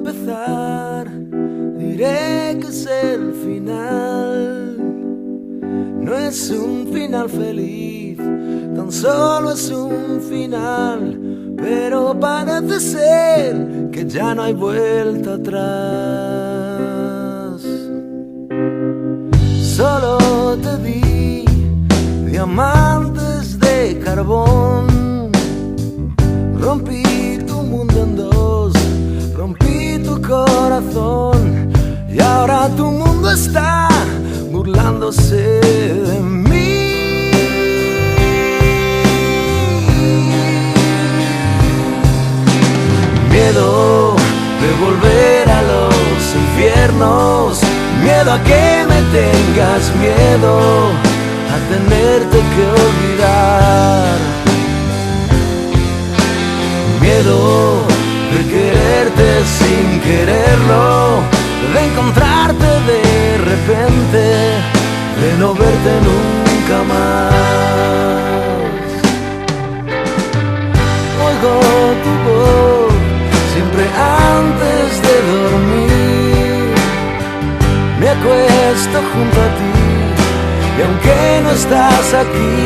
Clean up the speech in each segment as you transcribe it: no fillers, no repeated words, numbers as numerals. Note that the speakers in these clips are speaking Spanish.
empezar, diré que es el final. No es un final feliz, tan solo es un final, pero parece ser que ya no hay vuelta atrás. Solo te di diamantes de carbón, rompí tu mundo en dos, rompí tu corazón, y ahora tu mundo está burlándose de mí. Miedo de volver a los infiernos, miedo a que me tengas, miedo a tenerte que olvidar, miedo de quererte sin quererlo, de encontrarte de repente, de no verte nunca más. Oigo tu voz siempre antes de dormir, me acuesto junto a ti, y aunque no estás aquí,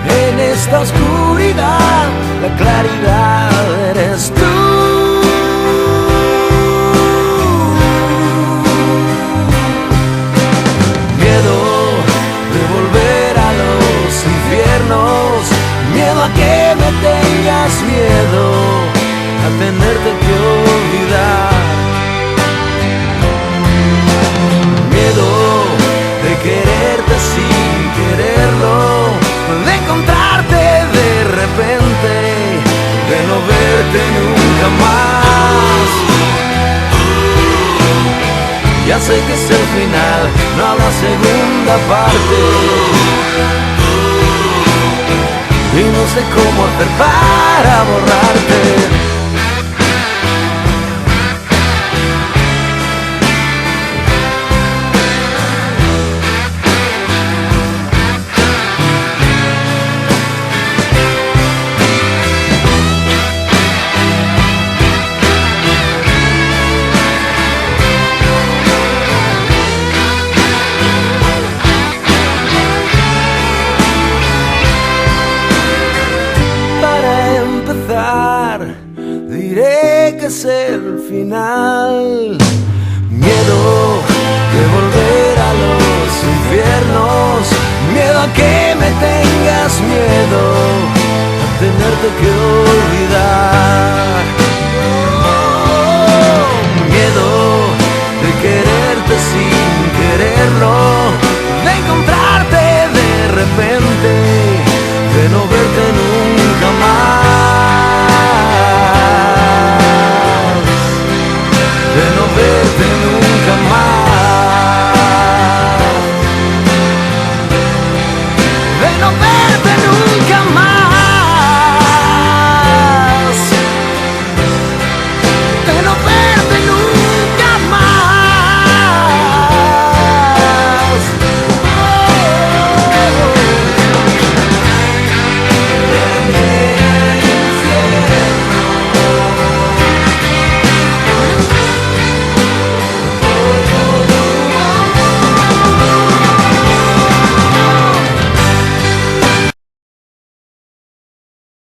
en esta oscuridad, la claridad eres tú. Miedo de volver a los infiernos, miedo a que me tengas, miedo a tenerte que olvidar, miedo de quererte sin quererlo, de encontrarte de repente, de no verte nunca más. Ya sé que es el final, no habrá segunda parte, y no sé cómo hacer para borrarte. Diré que es el final. Miedo de volver a los infiernos, miedo a que me tengas, miedo a tenerte que olvidar,